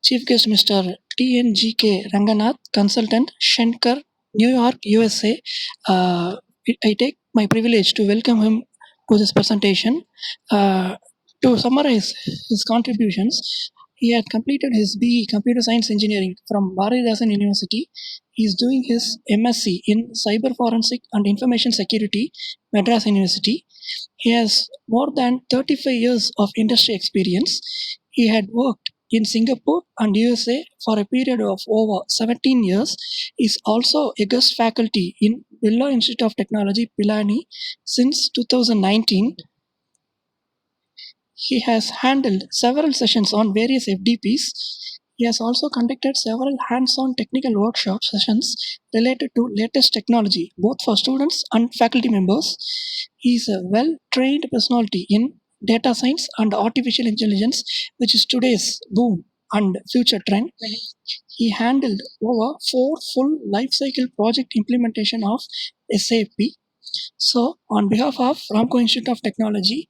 Chief guest Mr. T.N.G.K. Consultant, Schenker, New York, USA. I take my privilege to welcome him to this presentation. To summarize his contributions, he had completed his BE Computer Science Engineering from Bharathidasan University. He is doing his MSc in Cyber Forensic and Information Security, Madras University. He has more than 35 years of industry experience. He had worked in Singapore and USA for a period of over 17 years. He is also a guest faculty in Villa Institute of Technology, Pilani since 2019. He has handled several sessions on various FDPs. He has also conducted several hands-on technical workshop sessions related to latest technology, both for students and faculty members. He is a well-trained personality in data science and artificial intelligence, which is today's boom and future trend. He handled over 4 full lifecycle project implementation of SAP. So, on behalf of Ramco Institute of Technology,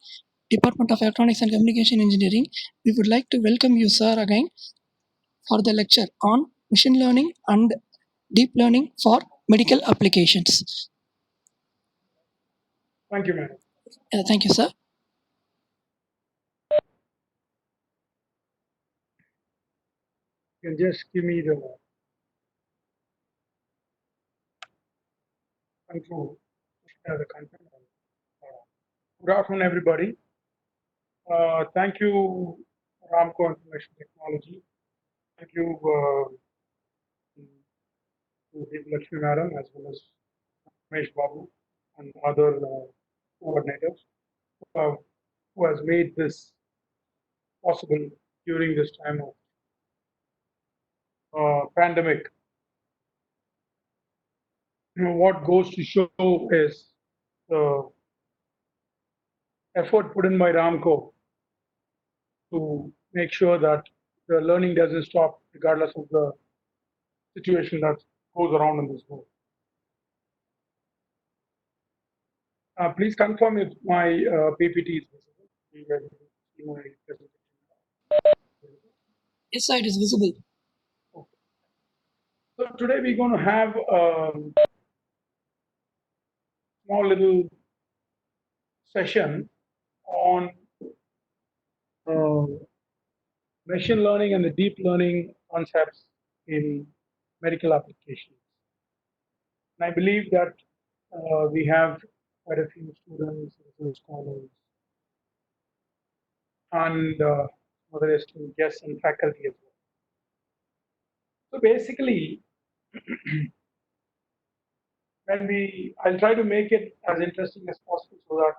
Department of Electronics and Communication Engineering, we would like to welcome you, sir, again for the lecture on machine learning and deep learning for medical applications. Thank you, ma'am. Thank you, sir. You can just give me the control, the content. Good afternoon, everybody. Thank you, Ramco Information Technology. Thank you to Lakshmi Madam as well as Ramesh Babu and other coordinators who has made this possible during this time of pandemic. What goes to show is the effort put in by Ramco to make sure that the learning doesn't stop regardless of the situation that goes around in this world. Please confirm if my PPT is visible. Yes, sir, it is visible. Okay. So today we're going to have a small little session on machine learning and the deep learning concepts in medical applications. And I believe that we have quite a few students, scholars, and other esteemed guests and faculty as well. So basically, I'll try to make it as interesting as possible so that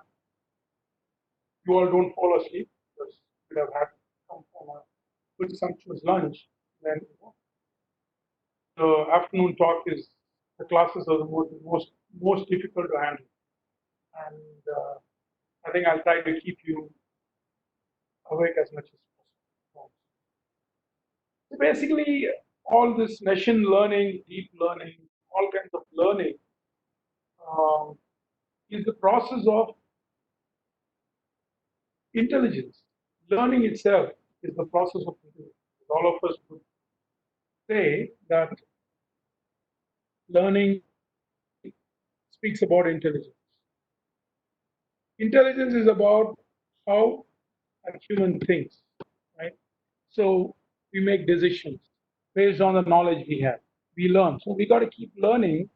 you all don't fall asleep because you have had some form of good sumptuous lunch. Then the afternoon talk is the classes are the most difficult to handle, and I think I'll try to keep you awake as much as possible. So basically, all this machine learning, deep learning, all kinds of learning um, is the process of intelligence. Learning itself is the process of intelligence. All of us would say that learning speaks about intelligence. Intelligence is about how a human thinks, right? So we make decisions based on the knowledge we have. We learn. So we got to keep learning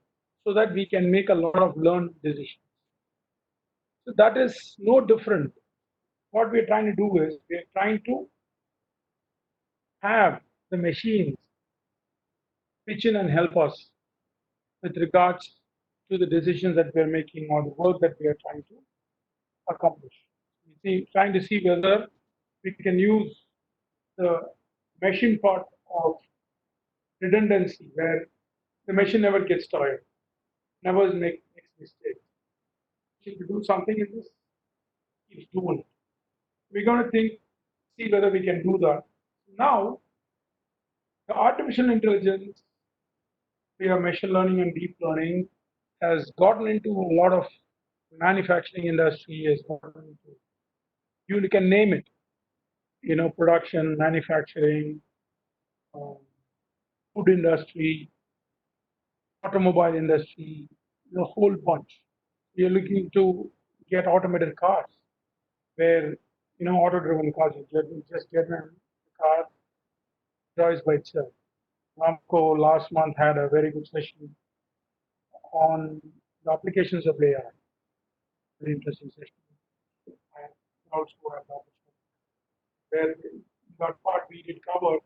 so that we can make a lot of learned decisions. So that is no different. What we're trying to do is we're trying to have the machines pitch in and help us with regards to the decisions that we're making or the work that we are trying to accomplish. Trying to see whether we can use the machine part of redundancy, where the machine never gets tired, never makes mistakes. If you do something in this, it's doing it. We're going to see whether we can do that. Now, the artificial intelligence, via machine learning and deep learning, has gotten into a lot of manufacturing industry, has gotten into, you can name it, production, manufacturing, um, food industry, automobile industry, the whole bunch. You're looking to get automated cars where, auto-driven cars, you just get in the car, drives by itself. Ramco last month had a very good session on the applications of AI. Very interesting session. And also had the opportunity where in that part we did cover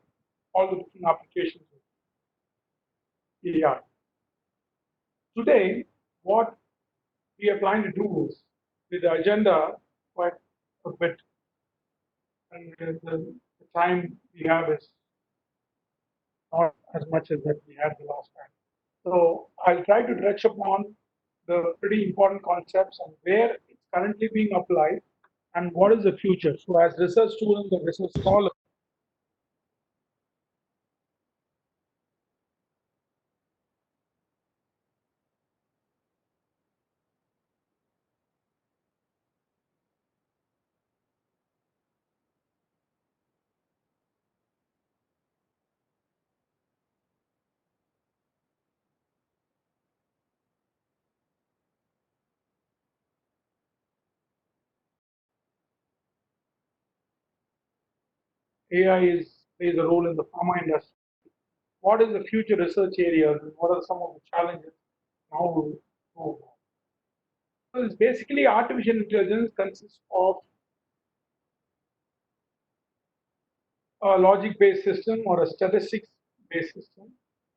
all the different applications of AI. Today, what we are planning to do is, with the agenda quite a bit, and the time we have is not as much as that we had the last time. So I'll try to touch upon the pretty important concepts and where it's currently being applied and what is the future. So as research students and research scholars, AI plays a role in the pharma industry. What is the future research areas and what are some of the challenges? How will we go about? So it's basically artificial intelligence consists of a logic-based system or a statistics-based system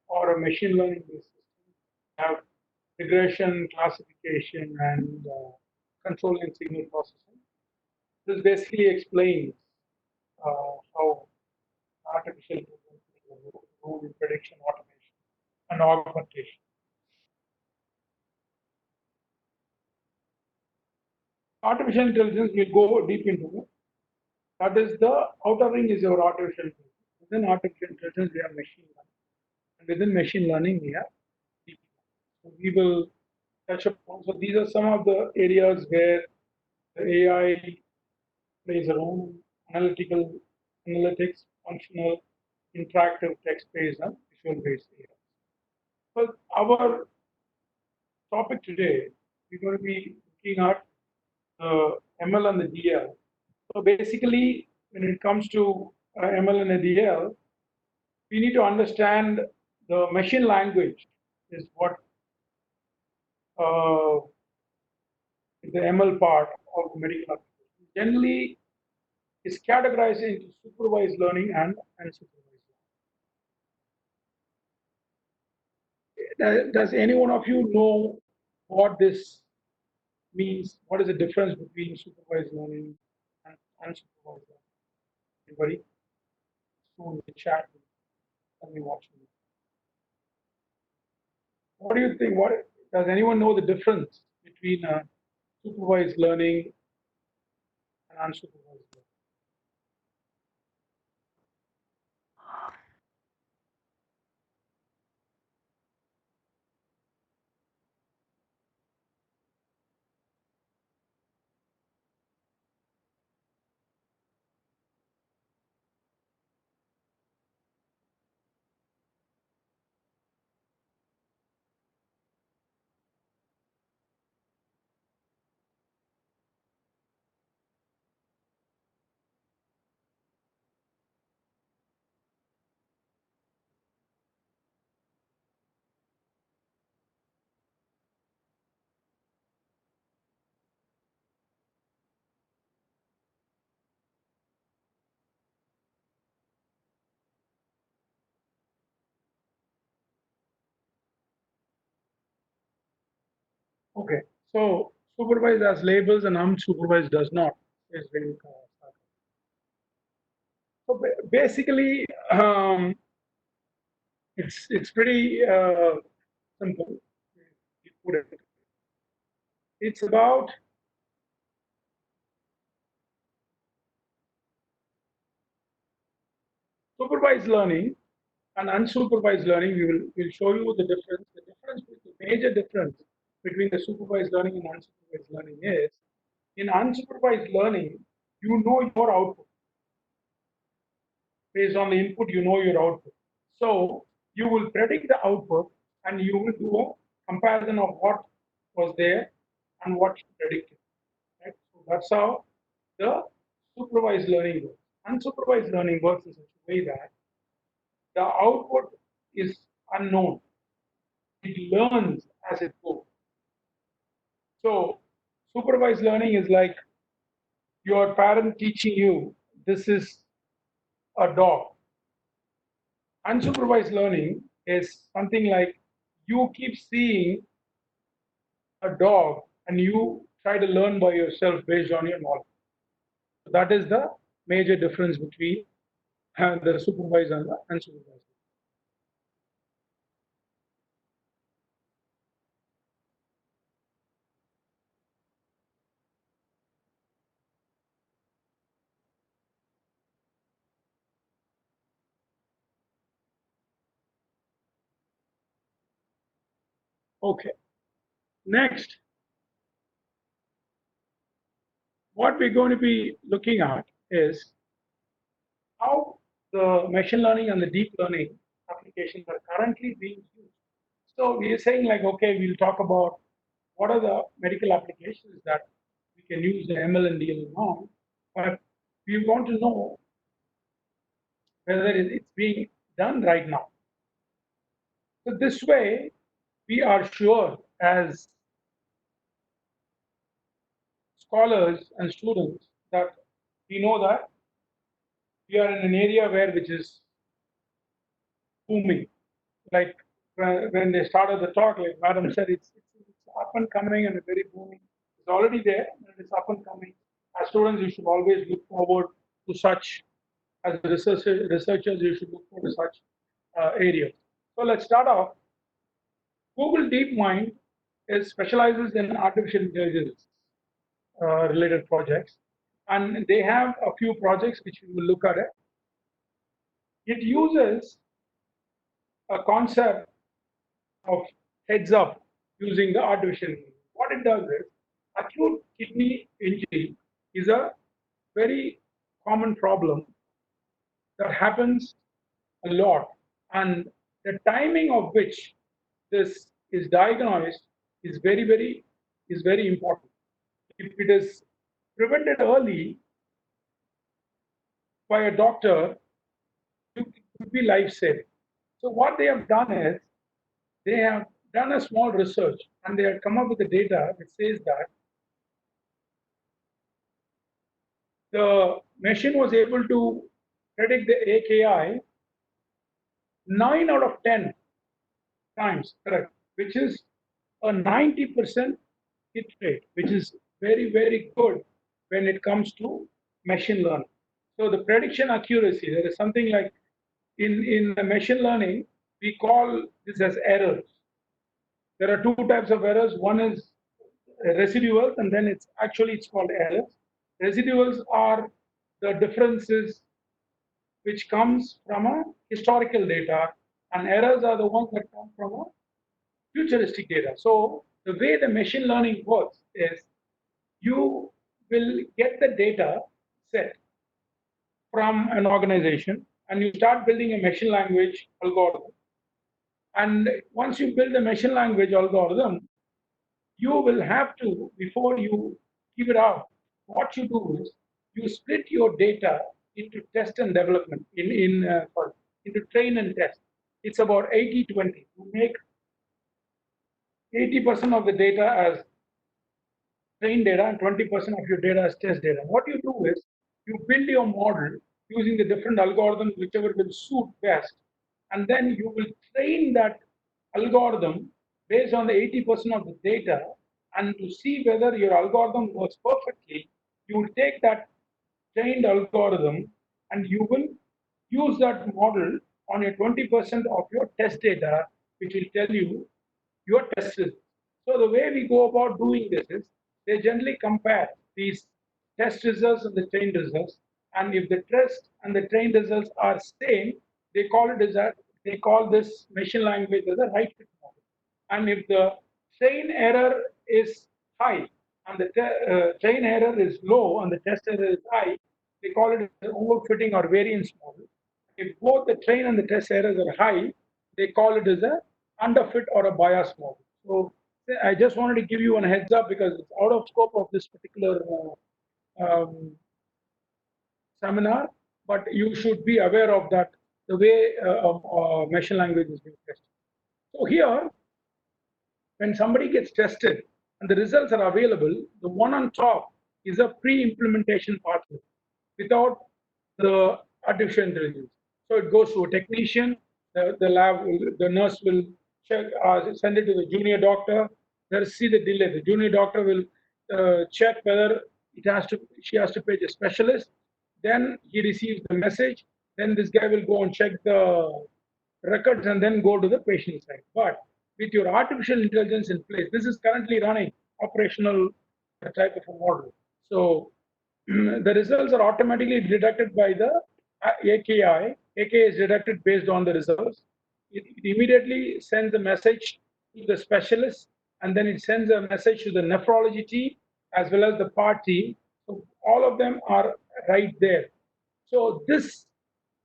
or a machine learning-based system. Have regression, classification, and controlling signal processing. This basically explains how artificial intelligence plays a role in prediction, automation, and augmentation. Artificial intelligence will go deep into it. That is the outer ring is your artificial intelligence. Within artificial intelligence, we have machine learning. And within machine learning, we have deep learning. So we will touch upon. So these are some of the areas where the AI plays a role: analytical, analytics, functional, interactive, text-based, and visual-based areas. But our topic today, we're going to be looking at the ML and the DL. So basically, when it comes to ML and the DL, we need to understand the machine language is what uh, is the ML part of the medical application. Generally, is categorized into supervised learning and unsupervised learning. Does any one of you know what this means? What is the difference between supervised learning and unsupervised learning? Anybody? So in the chat, tell me what you know. What do you think? What does anyone know the difference between supervised learning and unsupervised learning? Okay, so supervised has labels and unsupervised does not. Is very so basically, it's pretty simple. You put it. It's about supervised learning and unsupervised learning. We'll show you the difference. The major difference between the supervised learning and unsupervised learning is in unsupervised learning, you know your output based on the input. You know your output. So you will predict the output and you will do a comparison of what was there and what you predicted. Right? So that's how the supervised learning works. Unsupervised learning works in such a way that the output is unknown. It learns as it goes. So supervised learning is like your parent teaching you this is a dog. Unsupervised learning is something like you keep seeing a dog and you try to learn by yourself based on your knowledge. So that is the major difference between the supervised and the unsupervised. Okay. Next, what we're going to be looking at is how the machine learning and the deep learning applications are currently being used. So we are saying like, okay, we'll talk about what are the medical applications that we can use the ML and DL on, but we want to know whether it's being done right now. So this way, we are sure as scholars and students that we know that we are in an area where which is booming. Like when they started the talk, like Madam said, it's up and coming and very booming. It's already there and it's up and coming. As students, you should always look forward to such, as researchers, you should look forward to such areas. So let's start off. Google DeepMind specializes in artificial intelligence related projects, and they have a few projects which we will look at it. It uses a concept of heads up using the artificial intelligence. What it does is acute kidney injury is a very common problem that happens a lot, and the timing of which this is diagnosed is very important. If it is prevented early by a doctor, it could be life saving. So what they have done is they have done a small research and they have come up with the data that says that the machine was able to predict the AKI 9 out of 10 times, correct, which is a 90% hit rate, which is very good when it comes to machine learning. So the prediction accuracy, there is something like in the machine learning, we call this as errors. There are two types of errors. One is residuals, and then it's called errors. Residuals are the differences which comes from a historical data, and errors are the ones that come from a futuristic data. So the way the machine learning works is you will get the data set from an organization and you start building a machine language algorithm. And once you build a machine language algorithm, you will have to, before you give it out, what you do is you split your data into test and development, into train and test. It's about 80-20. You make 80% of the data as train data and 20% of your data as test data. What you do is you build your model using the different algorithms, whichever will suit best, and then you will train that algorithm based on the 80% of the data. And to see whether your algorithm works perfectly, you will take that trained algorithm and you will use that model on your 20% of your test data, which will tell you your test results. So the way we go about doing this is they generally compare these test results and the trained results. And if the test and the trained results are same, they call it as that they call this machine language as a right fit model. And if the train error is high and the train error is low and the test error is high, they call it overfitting or variance model. If both the train and the test errors are high, they call it as a underfit or a bias model. So I just wanted to give you a heads up because it's out of scope of this particular seminar, but you should be aware of that, the way machine language is being tested. So here, when somebody gets tested and the results are available, the one on top is a pre-implementation pathway without the artificial intelligence. So it goes to a technician, the lab, the nurse will check, send it to the junior doctor. Let's see the delay. The junior doctor will check whether she has to pay the specialist. Then he receives the message. Then this guy will go and check the records and then go to the patient side. But with your artificial intelligence in place, this is currently running operational type of a model. So the results are automatically deducted by the AKI. AKI is deducted based on the results. It immediately sends a message to the specialist, and then it sends a message to the nephrology team as well as the part team. So all of them are right there. So this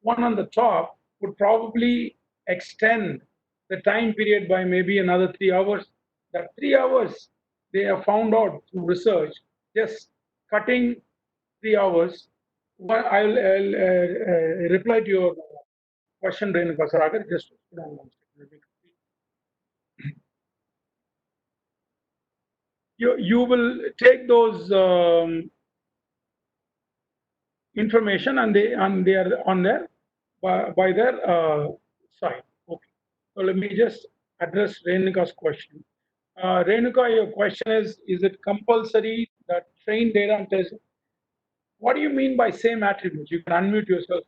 one on the top would probably extend the time period by maybe another 3 hours. That 3 hours they have found out through research, just cutting 3 hours. I'll reply to your question, Renuka Saragar. Just hold on one second. You will take those information and they are on their by their side. Okay. So let me just address Renuka's question. Renuka, your question is it compulsory that train data and test? What do you mean by same attributes? You can unmute yourself.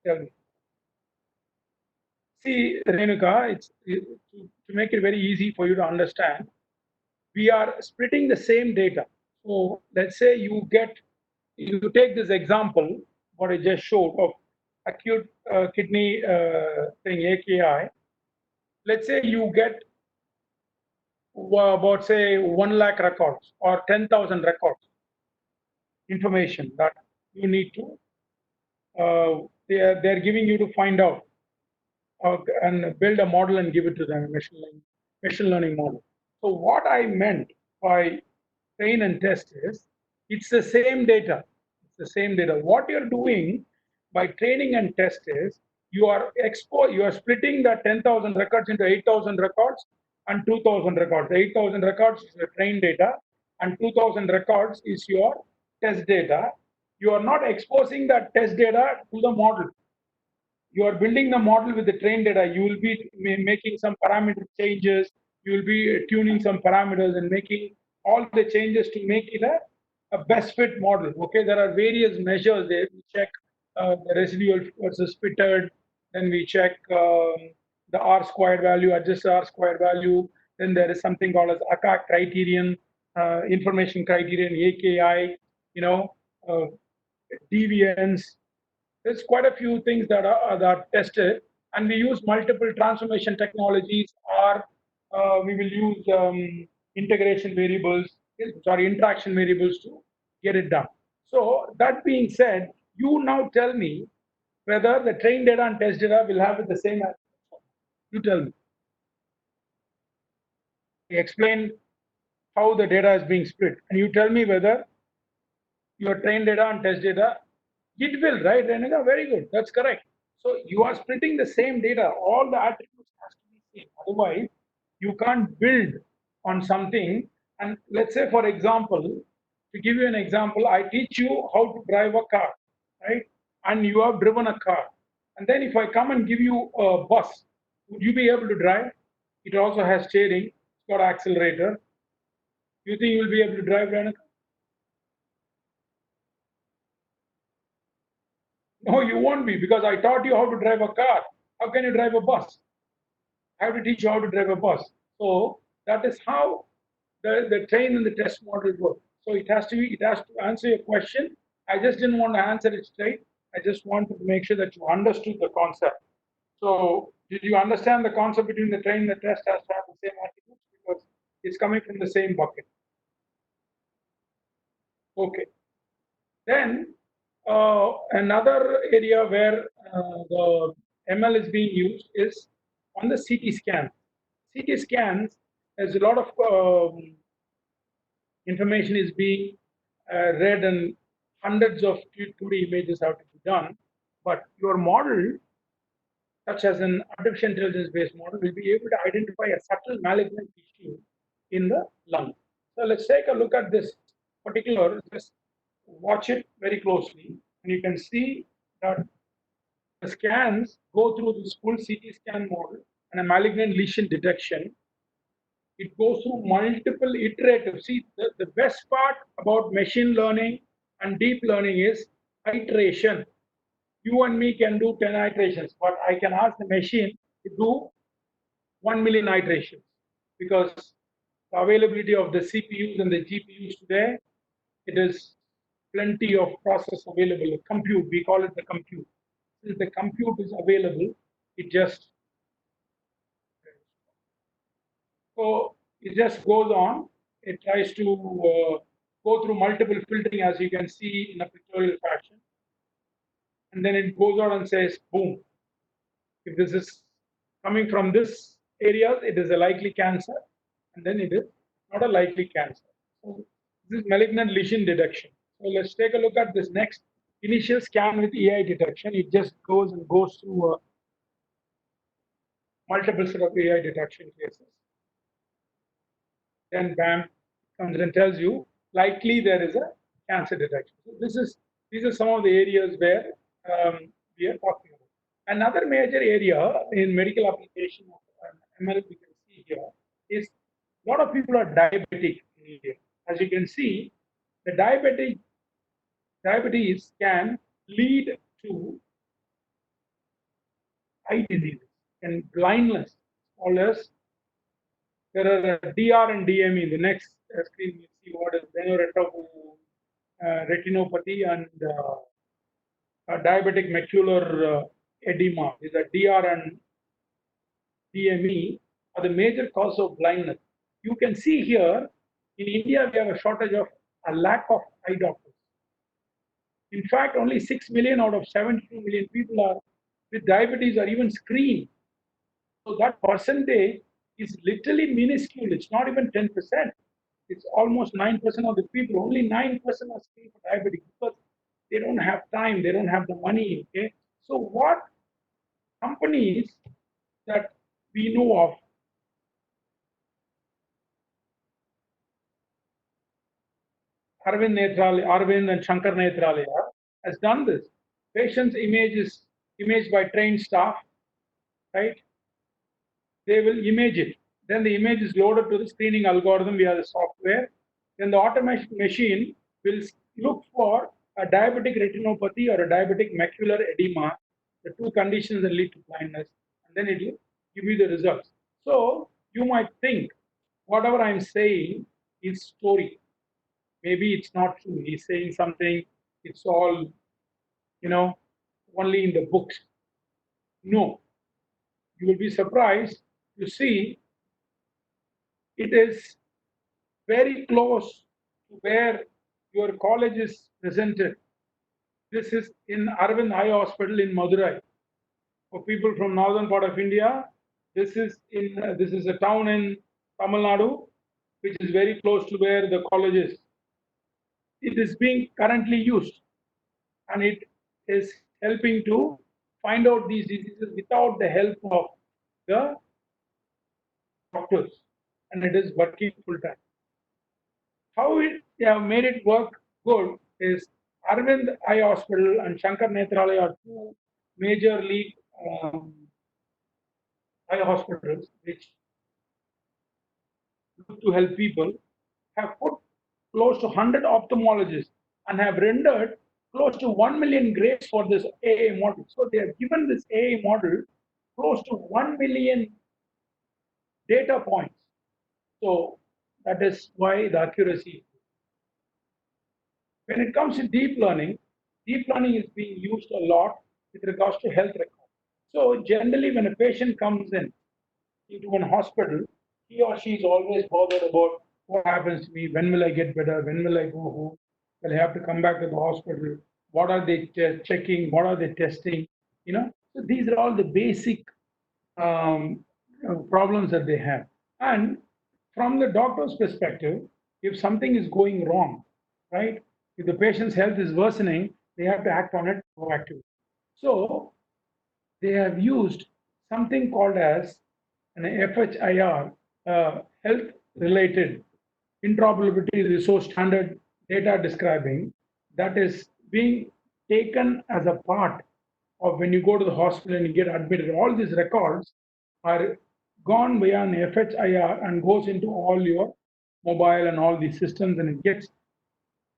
Tell me. See, Renuka, to make it very easy for you to understand, we are splitting the same data. So let's say you take this example, what I just showed of acute kidney thing, AKI. Let's say you get about say 1 lakh records or 10,000 records information that you need to, they're giving you to find out and build a model and give it to them, a machine learning model. So what I meant by train and test is it's the same data. It's the same data. What you're doing by training and test is you are splitting the 10,000 records into 8,000 records and 2,000 records. The 8,000 records is the train data and 2,000 records is your test data. You are not exposing that test data to the model. You are building the model with the trained data. You will be making some parameter changes. You will be tuning some parameters and making all the changes to make it a best fit model. Okay, there are various measures there. We check the residual versus fitted. Then we check the R squared value, adjust R squared value. Then there is something called as ACA criterion, information criterion, AKI, you know, uh, deviance. There's quite a few things that tested, and we use multiple transformation technologies, or we will use integration variables, sorry, interaction variables to get it done. So that being said, you now tell me whether the train data and test data will have the same. You tell me. Explain how the data is being split, and you tell me whether your train data and test data, it will, right, Renika? Very good. That's correct. So you are splitting the same data. All the attributes has to be same. Otherwise, you can't build on something. And let's say, for example, to give you an example, I teach you how to drive a car, right? And you have driven a car. And then if I come and give you a bus, would you be able to drive? It also has steering, it's got accelerator. You think you'll be able to drive, Renika? No, you won't be because I taught you how to drive a car. How can you drive a bus? I have to teach you how to drive a bus. So that is how the train and the test model work. So it has to answer your question. I just didn't want to answer it straight. I just wanted to make sure that you understood the concept. So did you understand the concept between the train and the test has to have the same attributes because it's coming from the same bucket? Okay. Then Another area where the ML is being used is on the CT scan. CT scans, there's a lot of information is being read and hundreds of 2D images have to be done. But your model, such as an artificial intelligence based model, will be able to identify a subtle malignant tissue in the lung. So let's take a look at this particular, just watch it very closely, and you can see that the scans go through this full CT scan model and a malignant lesion detection. It goes through multiple iterative. See, the best part about machine learning and deep learning is iteration. You and me can do 10 iterations, but I can ask the machine to do 1 million iterations because the availability of the CPUs and the GPUs today, it is plenty of process available. Compute, we call it the compute. Since the compute is available, it just goes on. It tries to go through multiple filtering, as you can see in a pictorial fashion, and then it goes out and says, boom. If this is coming from this area, it is a likely cancer, and then it is not a likely cancer. So this is malignant lesion detection. So let's take a look at this next initial scan with AI detection. It just goes through multiple set of AI detection cases. Then BAM comes and tells you likely there is a cancer detection. So these are some of the areas where we are talking about. Another major area in medical application of ML we can see here is a lot of people are diabetic in India. As you can see, the diabetes can lead to eye diseases and blindness, all as there are DR and DME. In the next screen, you see what is retinopathy and diabetic macular edema. These are DR and DME are the major cause of blindness. You can see here in India we have a shortage of a lack of eye doctors. In fact, only 6 million out of 72 million people are with diabetes are even screened. So that percentage is literally minuscule. It's not even 10%. It's almost 9% of the people. Only 9% are screened for diabetes because they don't have time, they don't have the money. Okay. So what companies that we know of, Arvind and Shankar Netralaya has done this. Patient's image is imaged by trained staff, right? They will image it. Then the image is loaded to the screening algorithm via the software. Then the automation machine will look for a diabetic retinopathy or a diabetic macular edema, the two conditions that lead to blindness, and then it will give you the results. So you might think whatever I'm saying is story. Maybe it's not true. He's saying something, it's all, you know, only in the books. No, you will be surprised to see it is very close to where your college is presented. This is in Arvind Eye Hospital in Madurai. For people from northern part of India, this is a town in Tamil Nadu, which is very close to where the college is. It is being currently used, and it is helping to find out these diseases without the help of the doctors, and it is working full time. How they have made it work good is Arvind Eye Hospital and Shankar Netralaya are two major league eye hospitals which look to help people, have put close to 100 ophthalmologists and have rendered close to 1 million grades for this AA model. So they have given this AA model close to 1 million data points. So that is why the accuracy. When it comes to deep learning is being used a lot with regards to health records. So generally when a patient comes in into an hospital, he or she is always bothered about what happens to me, when will I get better, when will I go home, will I have to come back to the hospital. what are they checking, what are they testing, So these are all the basic um, problems that they have. And from the doctor's perspective, if something is going wrong, right, if the patient's health is worsening, they have to act on it proactively. So they have used something called as an FHIR, health related interoperability resource standard data describing, that is being taken as a part of when you go to the hospital and you get admitted. All these records are gone via an FHIR and goes into all your mobile and all these systems, and it gets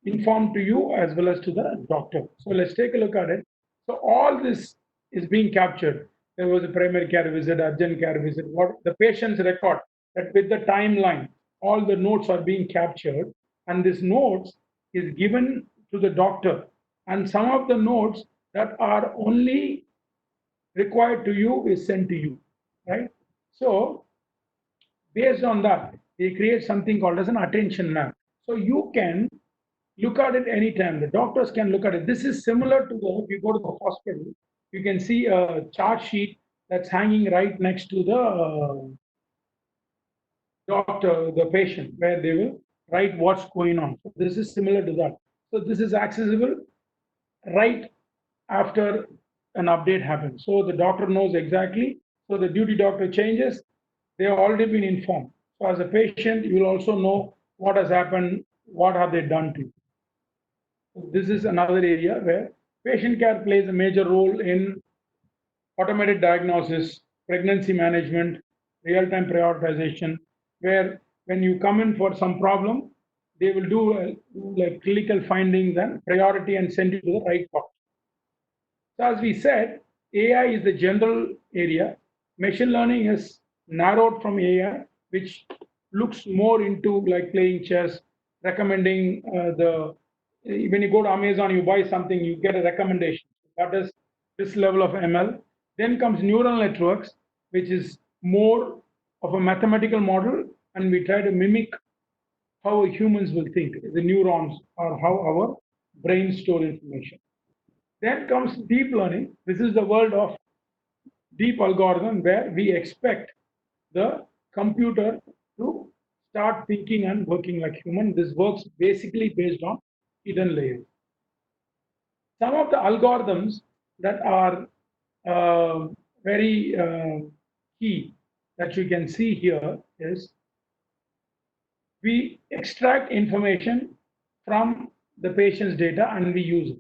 informed to you as well as to the doctor. So let's take a look at it. So all this is being captured. There was a primary care visit, urgent care visit, what the patient's record, that with the timeline, all the notes are being captured, and this notes is given to the doctor. And some of the notes that are only required to you is sent to you, right? So based on that, they create something called as an attention map. So you can look at it anytime. The doctors can look at it. This is similar to if you go to the hospital, you can see a chart sheet that's hanging right next to the doctor, the patient, where they will write what's going on. So this is similar to that. So this is accessible right after an update happens. So the doctor knows exactly. So the duty doctor changes. They have already been informed. So as a patient, you will also know what has happened, what have they done to you. This is another area where patient care plays a major role in automated diagnosis, pregnancy management, real-time prioritization, where when you come in for some problem, they will do like clinical findings and priority and send you to the right doctor. So as we said, AI is the general area. Machine learning is narrowed from AI, which looks more into like playing chess, recommending when you go to Amazon, you buy something, you get a recommendation. That is this level of ML. Then comes neural networks, which is more of a mathematical model, and we try to mimic how humans will think, the neurons, or how our brain store information. Then comes deep learning. This is the world of deep algorithm where we expect the computer to start thinking and working like human. This works basically based on hidden layers. Some of the algorithms that are very key that you can see here is we extract information from the patient's data and we use it.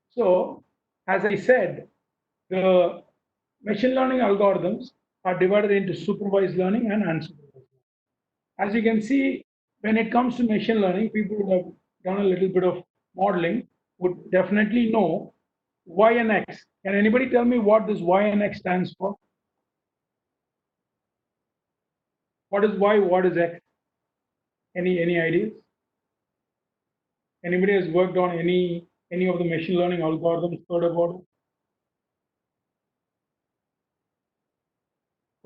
So, as I said, the machine learning algorithms are divided into supervised learning and unsupervised learning. As you can see, when it comes to machine learning, people who have done a little bit of modeling would definitely know Y and X. Can anybody tell me what this Y and X stands for? What is Y? What is X? Any ideas? Anybody has worked on any of the machine learning algorithms? Heard about it?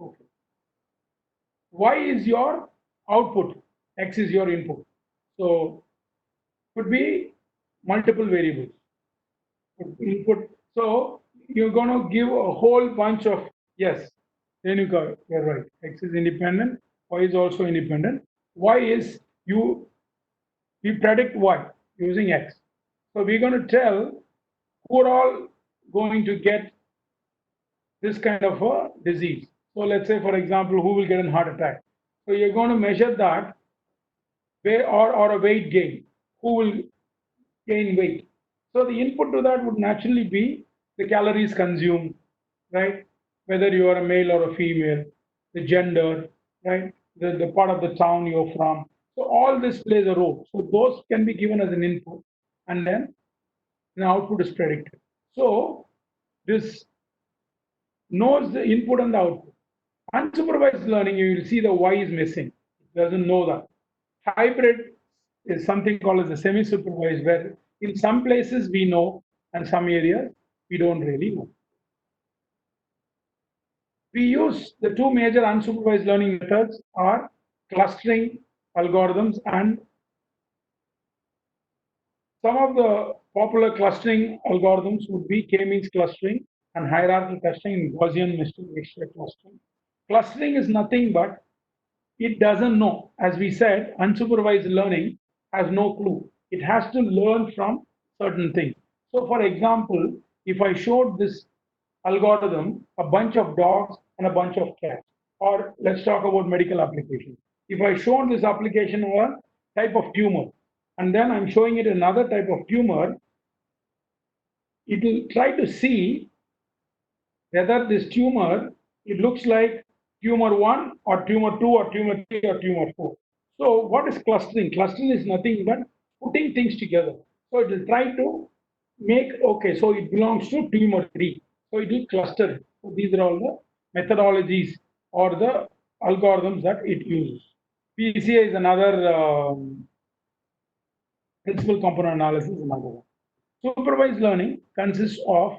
Okay. Y is your output. X is your input. So could be multiple variables. Input. So you're going to give a whole bunch of yes. Then you're right. X is independent. Y is also independent. Y is we predict Y using X. So we're going to tell who are all going to get this kind of a disease. So let's say, for example, who will get a heart attack. So you're going to measure that or a weight gain. Who will gain weight? So the input to that would naturally be the calories consumed, right? Whether you are a male or a female, the gender, right? The part of the town you're from. So all this plays a role. So those can be given as an input, and then an output is predicted. So this knows the input and the output. Unsupervised learning, you will see the Y is missing. It doesn't know that. Hybrid is something called as a semi-supervised, where in some places we know and some areas we don't really know. We use the two major unsupervised learning methods are clustering algorithms, and some of the Popular clustering algorithms would be K-means clustering and hierarchical clustering and Gaussian mixture clustering. Clustering is nothing but it doesn't know. As we said, unsupervised learning has no clue. It has to learn from certain things. So, for example, if I showed this algorithm a bunch of dogs and a bunch of cats, or let's talk about medical applications. If I showed this application a type of tumor, and then I'm showing it another type of tumor, it will try to see whether this tumor, it looks like tumor 1 or tumor 2 or tumor 3 or tumor 4. So what is clustering? Clustering is nothing but putting things together. So it will try to make, okay, so it belongs to tumor 3. So it will cluster it. So these are all the methodologies or the algorithms that it uses. PCA is another principal component analysis, another one. Supervised learning consists of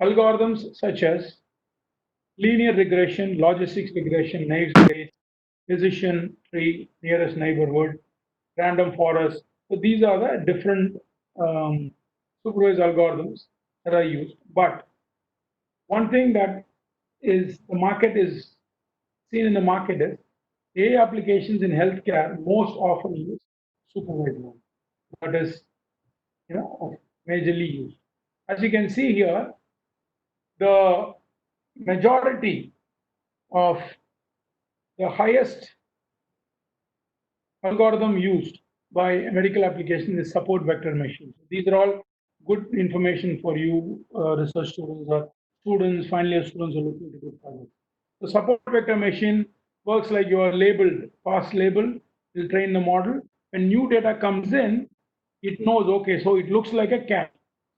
algorithms such as linear regression, logistics regression, naive Bayes, decision tree, nearest neighborhood, random forest. So these are the different supervised algorithms that are used. But one thing that is the market is seen in the market is AI applications in healthcare most often use supervised learning. That is, majorly used. As you can see here, the majority of the highest algorithm used by medical applications is support vector machines. These are all good information for you, research students or students, final year students who are looking to do projects. The support vector machine works like you are labeled, past label, will train the model. When new data comes in, it knows, okay, so it looks like a cat.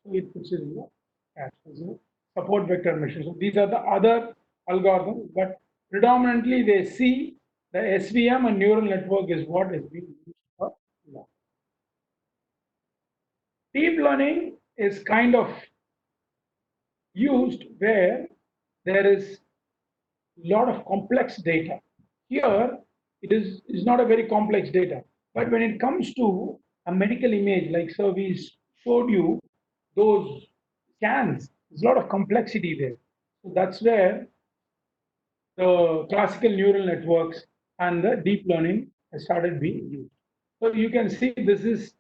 So it puts it in the cat. So support vector machine. So these are the other algorithms, but predominantly they see the SVM and neural network is what is being used for learning. Deep learning is kind of used where there is a lot of complex data. Here, is not a very complex data. But when it comes to a medical image, like so we showed you those scans, there's a lot of complexity there. So that's where the classical neural networks and the deep learning has started being used. So you can see this is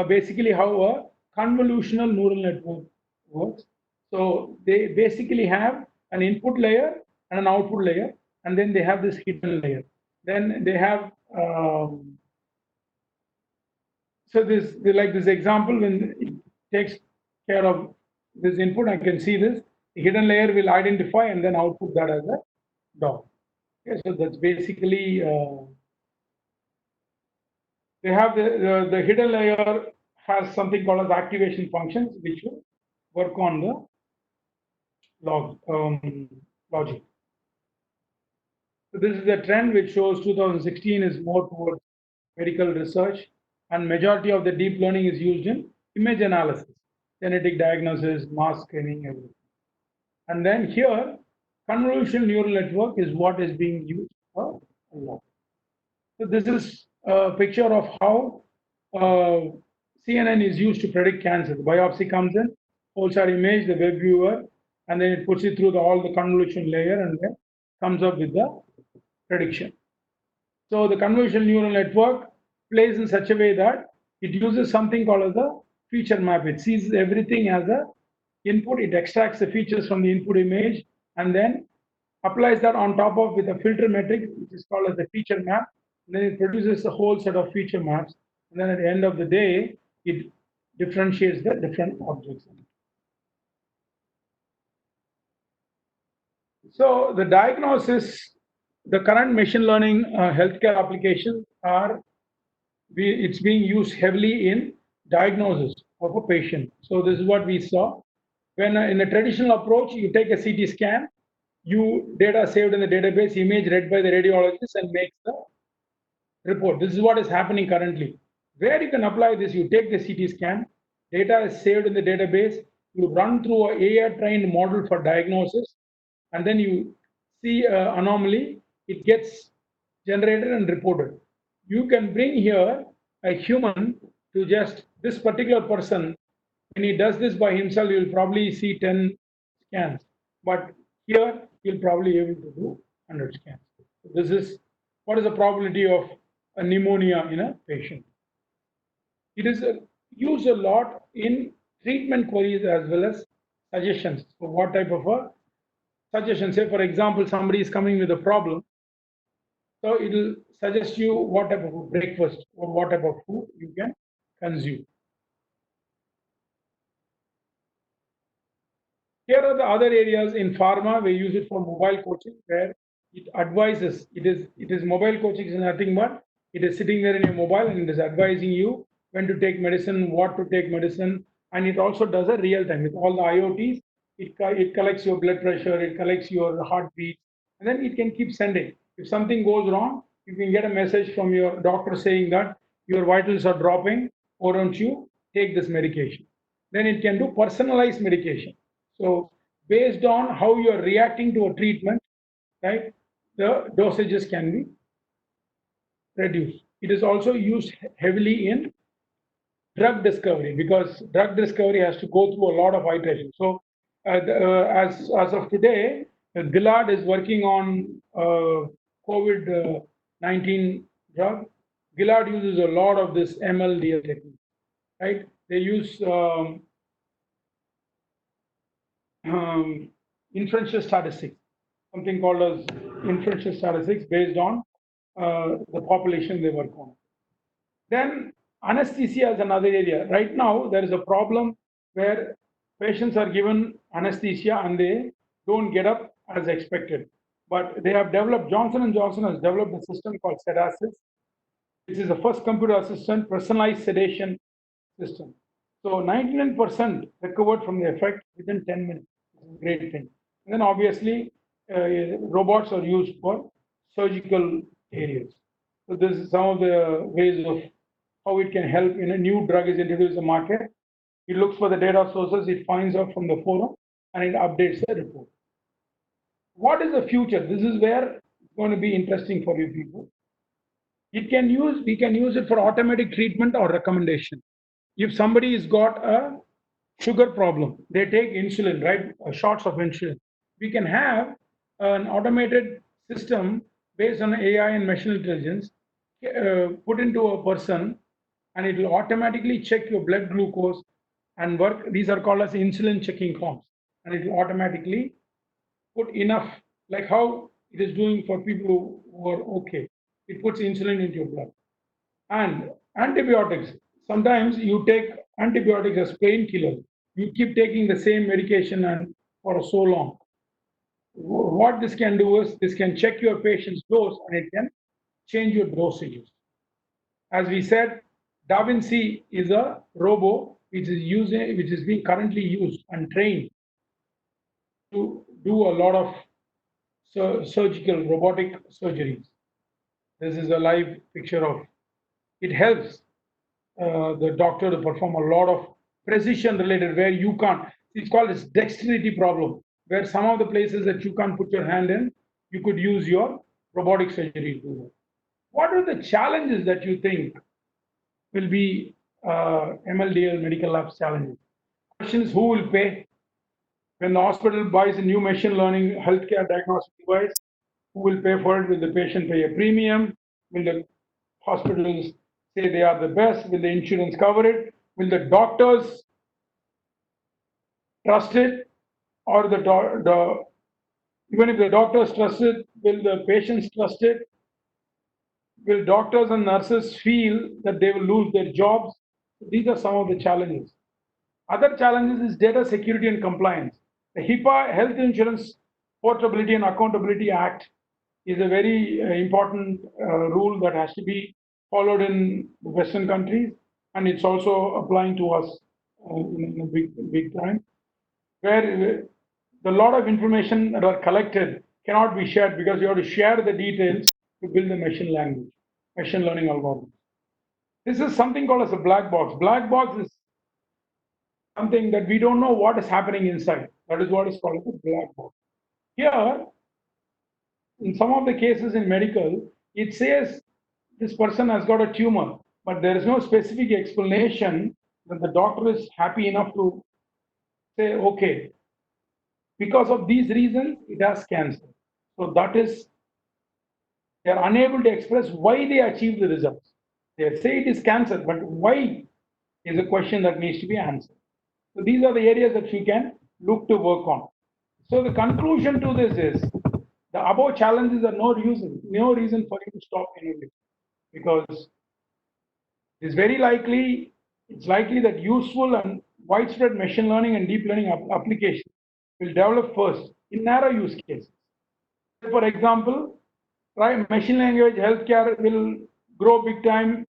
basically how a convolutional neural network works. So they basically have an input layer and an output layer, and then they have this hidden layer. Then they have so this like this example when it takes care of this input, I can see this. The hidden layer will identify and then output that as a dog. Okay, so that's basically they have the hidden layer has something called as activation functions, which will work on the logic. So this is a trend which shows 2016 is more towards medical research, and majority of the deep learning is used in image analysis, genetic diagnosis, mass screening, everything. And then here, convolutional neural network is what is being used for a lot. So this is a picture of how CNN is used to predict cancer. The biopsy comes in, holds our image, the web viewer, and then it puts it through all the convolution layer and then comes up with the prediction. So the convolutional neural network plays in such a way that it uses something called as a feature map. It sees everything as a input. It extracts the features from the input image and then applies that on top of with a filter metric, which is called as the feature map. And then it produces a whole set of feature maps. And then at the end of the day, it differentiates the different objects. So the diagnosis, the current machine learning healthcare applications are, it's being used heavily in diagnosis of a patient. So this is what we saw. When in a traditional approach, you take a CT scan, you data saved in the database, image read by the radiologist and makes the report. This is what is happening currently. Where you can apply this, you take the CT scan, data is saved in the database, you run through a AI trained model for diagnosis, and then you see an anomaly, it gets generated and reported. You can bring here a human to just this particular person, when he does this by himself, you'll probably see 10 scans. But here, you'll probably able to do 100 scans. This is what is the probability of a pneumonia in a patient. It is used a lot in treatment queries as well as suggestions. So what type of a suggestion? Say, for example, somebody is coming with a problem. So it will suggest you what type of breakfast or what type of food you can consume. Here are the other areas in pharma. We use it for mobile coaching, where it advises. It is mobile coaching is nothing but it is sitting there in your mobile and it is advising you when to take medicine, what to take medicine, and it also does a real time with all the IoTs. It collects your blood pressure, it collects your heartbeat, and then it can keep sending. If something goes wrong, you can get a message from your doctor saying that your vitals are dropping, or don't you take this medication. Then it can do personalized medication. So based on how you are reacting to a treatment, right, the dosages can be reduced. It is also used heavily in drug discovery because drug discovery has to go through a lot of iteration. So as of today, Gillard is working on COVID-19 drug. Gillard uses a lot of this MLDL technique, right? They use inferential statistics, something called as inferential statistics based on the population they work on. Then anesthesia is another area. Right now, there is a problem where patients are given anesthesia and they don't get up as expected. But they have developed, Johnson & Johnson has developed a system called SEDASYS, which is the first computer assistant personalized sedation system. So 99% recovered from the effect within 10 minutes. It's a great thing. And then obviously, robots are used for surgical areas. So this is some of the ways of how it can help. In a new drug is introduced in the market. It looks for the data sources, it finds out from the forum, and it updates the report. What is the future? This is where it's going to be interesting for you people. We can use it for automatic treatment or recommendation. If somebody has got a sugar problem, they take insulin, right? Shots of insulin. We can have an automated system based on AI and machine intelligence put into a person, and it will automatically check your blood glucose and work. These are called as insulin checking forms, and it will automatically put enough, like how it is doing for people who are okay. It puts insulin into your blood. And antibiotics, sometimes you take antibiotics as painkillers. You keep taking the same medication and for so long. What this can do is this can check your patient's dose and it can change your dosages. As we said, Da Vinci is a robo which is being currently used and trained to do a lot of surgical robotic surgeries. This is a live picture of it. Helps the doctor to perform a lot of precision related where you can't. It's called this dexterity problem, where some of the places that you can't put your hand in, you could use your robotic surgery to do. What are the challenges that you think will be MLDL medical labs challenges? Question is, who will pay? When the hospital buys a new machine learning healthcare diagnostic device, who will pay for it? Will the patient pay a premium? Will the hospitals say they are the best? Will the insurance cover it? Will the doctors trust it? Or even if the doctors trust it, will the patients trust it? Will doctors and nurses feel that they will lose their jobs? These are some of the challenges. Other challenges is data security and compliance. The HIPAA, Health Insurance Portability and Accountability Act, is a very important rule that has to be followed in the Western countries, and it's also applying to us in a big time, where the lot of information that are collected cannot be shared because you have to share the details to build the machine learning algorithm. This is something called as a black box. Black box is something that we don't know what is happening inside. That is what is called a black box. Here, in some of the cases in medical, it says this person has got a tumor. but there is no specific explanation that the doctor is happy enough to say, okay, because of these reasons, it has cancer. So that is, they are unable to express why they achieved the results. They say it is cancer, but why is a question that needs to be answered. So these are the areas that you can look to work on. So the conclusion to this is the above challenges are no reason for you to stop innovating, because it's likely that useful and widespread machine learning and deep learning applications will develop first in narrow use cases. For example, right, machine language healthcare will grow big time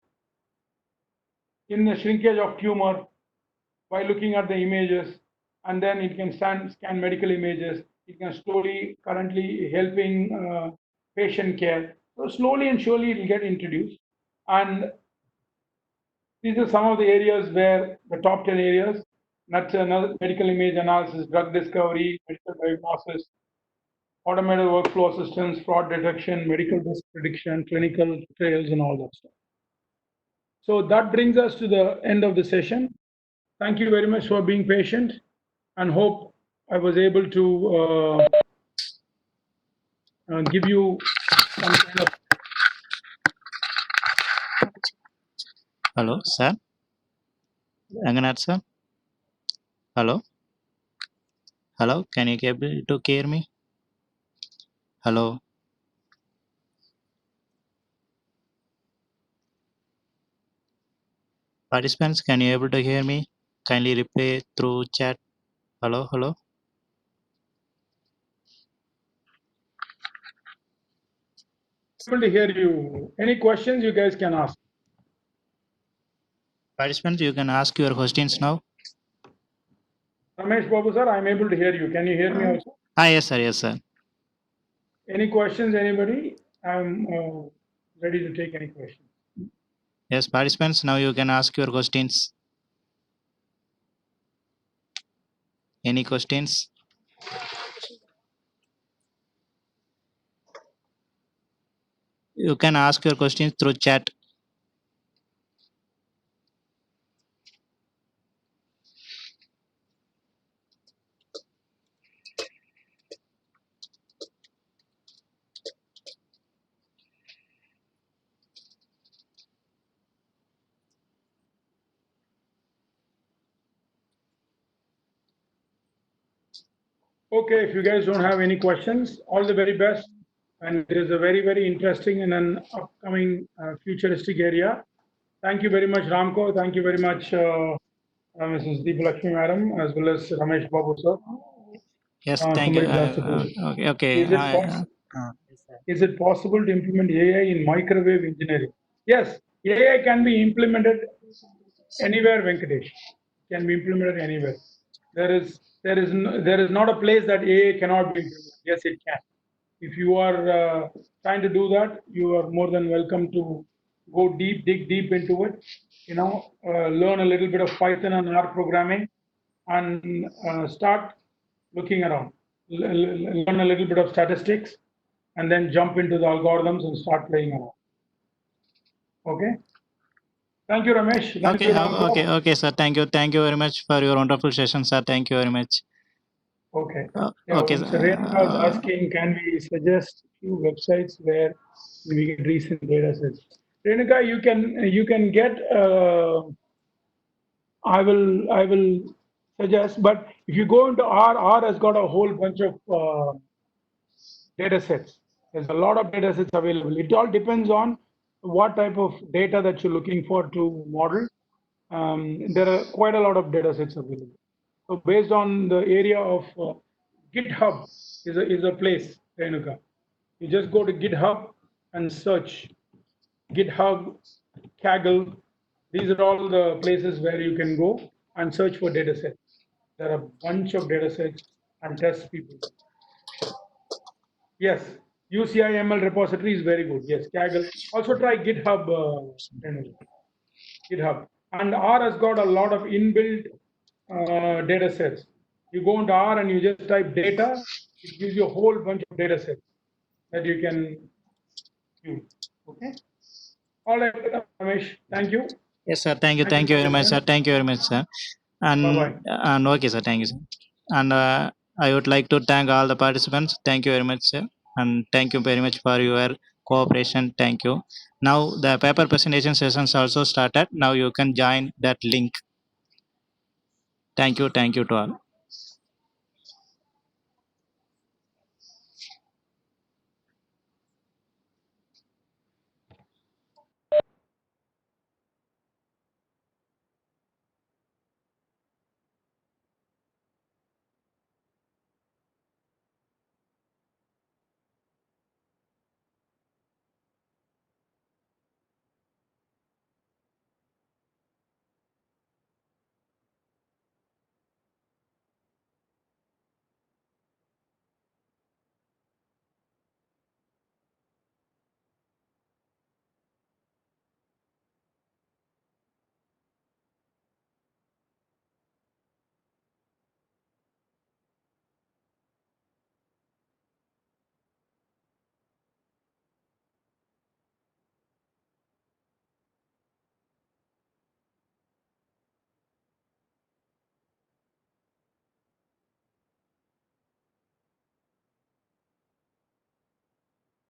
in the shrinkage of tumor by looking at the images, and then it can scan medical images. It can currently helping patient care. So slowly and surely it will get introduced. And these are some of the areas where the top 10 areas, that's another medical image analysis, drug discovery, medical diagnosis, automated workflow assistance, fraud detection, medical risk prediction, clinical trials, and all that stuff. So that brings us to the end of the session. Thank you very much for being patient, and hope I was able to give you some kind of. Hello, sir. Ranganath, sir. Hello. Hello. Can you able to hear me? Hello. Participants, can you able to hear me? Kindly reply through chat. Hello. Hello. Able to hear you. Any questions you guys can ask? Participants, you can ask your questions now. Ramesh Babu sir, I'm able to hear you. Can you hear me also? Yes, sir. Yes, sir. Any questions, anybody? I'm ready to take any questions. Yes, participants, now you can ask your questions. Any questions? You can ask your questions through chat. Okay, if you guys don't have any questions, all the very best. And it is a very, very interesting and an upcoming futuristic area. Thank you very much, Ramko. Thank you very much, Mrs. Deepalakshmi madam, as well as Ramesh Babu sir. Yes, thank you. Somebody lost the question. Okay. Okay. Is it possible to implement AI in microwave engineering? Yes, AI can be implemented anywhere, Venkatesh. Can be implemented anywhere. There is not a place that AI cannot be implemented. Yes, it can. If you are trying to do that, you are more than welcome to go deep, dig deep into it. Learn a little bit of Python and R programming, and start looking around. Learn a little bit of statistics, and then jump into the algorithms and start playing around. Okay. Thank you, Ramesh. Thank Okay. you, Ramko. Okay, sir. Thank you. Thank you very much for your wonderful session, sir. Thank you very much. Okay. Okay. Mr. Renuka is asking, can we suggest few websites where we get recent data sets? Renuka, you can get. I will suggest, but if you go into R has got a whole bunch of data sets. There's a lot of data sets available. It all depends on what type of data that you're looking for to model. There are quite a lot of data sets available. So based on the area of GitHub is a place, Renuka. You just go to GitHub and search GitHub, Kaggle. These are all the places where you can go and search for data sets. There are a bunch of data sets and test people. Yes, UCIML repository is very good. Yes, Kaggle. Also try GitHub. GitHub. And R has got a lot of inbuilt data sets. You go into R and you just type data, it gives you a whole bunch of data sets that you can use. Okay. All right, Ramesh. Thank you. Yes, sir. Thank you. Thank you Thank you for very your much, sir. time. Thank you very much, sir. Bye-bye. And okay, sir. Thank you, sir. And I would like to thank all the participants. Thank you very much, sir. And thank you very much for your cooperation. Thank you. Now the paper presentation sessions also started. Now you can join that link. Thank you. Thank you to all.